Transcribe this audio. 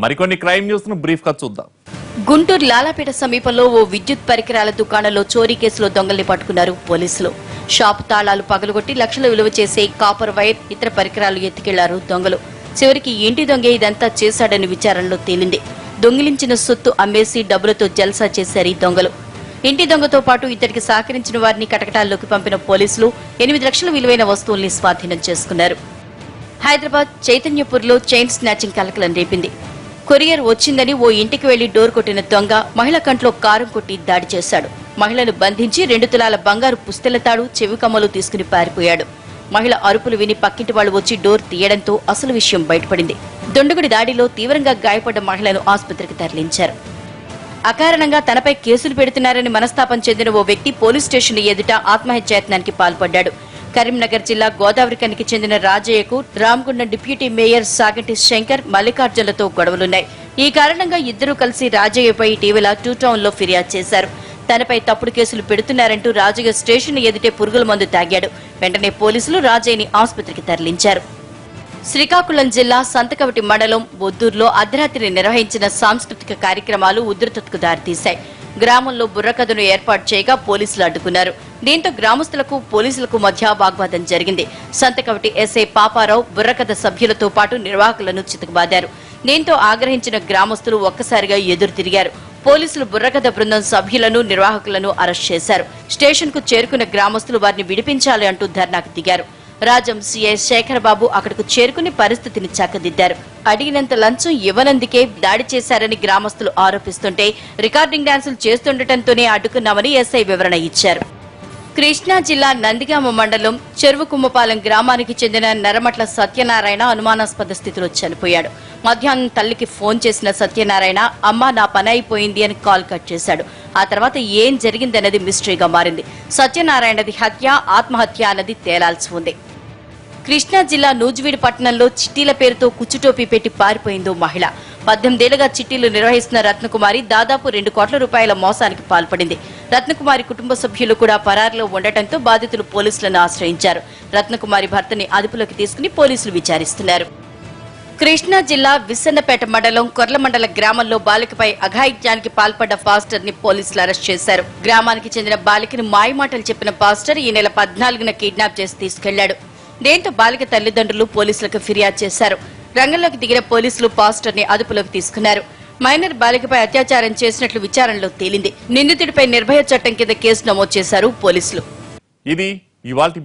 మరికొన్ని crime news ను brief గా చూద్దాం. గుంటూరు లాలాపేట సమీపంలో ఓ విద్యుత్ పరికరాల దుకాణంలో చోరీ కేసులో దొంగల్ని పట్టుకున్నారు పోలీసులు. షాపు తాళాలు పగలగొట్టి లక్షల విలువ చేసే కాపర్ వైర్, ఇతర పరికరాలు ఎత్తుకెళ్లారు దొంగలు. చివరికి ఇంటి దొంగే ఇదంతా చేశాడని విచారణలో తేలింది. దొంగిలించిన సొత్తు అమ్మేసి డబ్బులతో జల్సా చేశారు ఈ దొంగలు. ఇంటి దొంగతో పాటు ఇతడికి సహకరించిన వారిని కటకటాల్లోకి పంపిన పోలీసులు 8 లక్షల విలువైన వస్తువుల్ని స్వాధీనం చేసుకున్నారు. హైదరాబాద్ చైతన్యపూర్లో చైన్ స్నాచింగ్ కలకలం రేపింది. కొరియర్ వచ్చిందని ఓ ఇంటికి వెళ్లి డోర్ కొట్టిన దొంగ మహిళ కంట్లో కారం కొట్టి దాడి చేశాడు. మహిళను బంధించి 2 తులాల బంగారు పుస్తెలతాడు, చెవి కమ్మలు తీసుకుని పారిపోయాడు. మహిళ అరుపులు విని పక్కింటి వాళ్లు వచ్చి డోర్ తీయడంతో అసలు విషయం బయటపడింది. దుండగుడి దాడిలో తీవ్రంగా గాయపడ్డ మహిళను ఆసుపత్రికి తరలించారు. అకారణంగా తనపై కేసులు పెడుతున్నారని మనస్తాపం చెందిన ఓ వ్యక్తి పోలీస్ స్టేషన్ ఎదుట ఆత్మహత్యాయత్నానికి పాల్పడ్డాడు. కరీంనగర్ జిల్లా గోదావరిఖనికి చెందిన రాజయ్యకు రామగుండం డిప్యూటీ మేయర్ సాగంటి శంకర్, మల్లికార్జునలతో గొడవలున్నాయి. ఈ కారణంగా ఇద్దరూ కలిసి రాజయ్యపై ఇటీవల 2 టౌన్ లో ఫిర్యాదు చేశారు. తనపై తప్పుడు కేసులు పెడుతున్నారంటూ రాజయ్య స్టేషన్ ఎదుటే పురుగుల మందు తాగాడు. వెంటనే పోలీసులు రాజయ్యని ఆసుపత్రికి తరలించారు. శ్రీకాకుళం జిల్లా సంతకవటి మండలం బొద్దూరులో అర్ధరాత్రి నిర్వహించిన సాంస్కృతిక కార్యక్రమాలు ఉద్రిక్తతకు దారితీశాయి. గ్రామంలో బుర్రకథను ఏర్పాటు చేయగా పోలీసులు అడ్డుకున్నారు. దీంతో గ్రామస్తులకు పోలీసులకు మధ్య వాగ్వాదం జరిగింది. సంతకవటి ఎస్ఐ పాపారావు బుర్రకథ సభ్యులతో పాటు నిర్వాహకులను చితకబాదారు. దీంతో ఆగ్రహించిన గ్రామస్తులు ఒక్కసారిగా ఎదురు తిరిగారు. పోలీసులు బుర్రకథ బృందం సభ్యులను, నిర్వాహకులను అరెస్ట్ చేశారు. స్టేషన్ కు చేరుకున్న గ్రామస్తులు వారిని విడిపించాలి అంటూ ధర్నాకు దిగారు. రాజం సీఐ శేఖరబాబు అక్కడకు చేరుకుని పరిస్థితిని చక్కదిద్దారు. అడిగినంత లంచం ఇవ్వనందుకే దాడి చేశారని గ్రామస్తులు ఆరోపిస్తుంటే రికార్డింగ్ డాన్సులు చేస్తుండటంతోనే అడ్డుకున్నామని ఎస్ఐ వివరణ ఇచ్చారు. కృష్ణా జిల్లా నందిగామ మండలం చెరువు కుమ్మపాలెం గ్రామానికి చెందిన నరమట్ల సత్యనారాయణ అనుమానాస్పద స్థితిలో చనిపోయాడు. మధ్యాహ్నం తల్లికి ఫోన్ చేసిన సత్యనారాయణ, అమ్మా నా పని అయిపోయింది అని కాల్ కట్ చేశాడు. ఆ తర్వాత ఏం జరిగిందన్నది మిస్టరీగా మారింది. సత్యనారాయణది హత్య, ఆత్మహత్య అన్నది తేలాల్సి ఉంది. కృష్ణా జిల్లా నూజివీడు పట్టణంలో చిట్టీల పేరుతో కుచ్చుటోపీ పెట్టి పారిపోయిందో మహిళ. 18 ఏళ్లుగా చిట్టీలు నిర్వహిస్తున్న రత్నకుమారి దాదాపు 2 కోట్ల రూపాయల మోసానికి పాల్పడింది. రత్నకుమారి కుటుంబ సభ్యులు కూడా పరారులో ఉండటంతో బాధితులు పోలీసులను ఆశ్రయించారు. రత్నకుమారి భర్తని అదుపులోకి తీసుకుని పోలీసులు విచారిస్తున్నారు. కృష్ణా జిల్లా విస్సన్నపేట మండలం కొర్లమండల గ్రామంలో బాలికపై అఘాయిత్యానికి పాల్పడ్డ పాస్టర్ ని పోలీసులు అరెస్ట్ చేశారు. గ్రామానికి చెందిన బాలికను మాయమాటలు చెప్పిన పాస్టర్ ఈ నెల 14న కిడ్నాప్ చేసి తీసుకెళ్లాడు. దీంతో బాలిక తల్లిదండ్రులు పోలీసులకు ఫిర్యాదు చేశారు. రంగంలోకి దిగిన పోలీసులు పాస్టర్ ని అదుపులోకి తీసుకున్నారు. మైనర్ బాలికపై అత్యాచారం చేసినట్లు విచారణలో తేలింది. నిందితుడిపై నిర్భయ చట్టం కింద కేసు నమోదు చేశారు పోలీసులు. ఇది ఇవాల్టి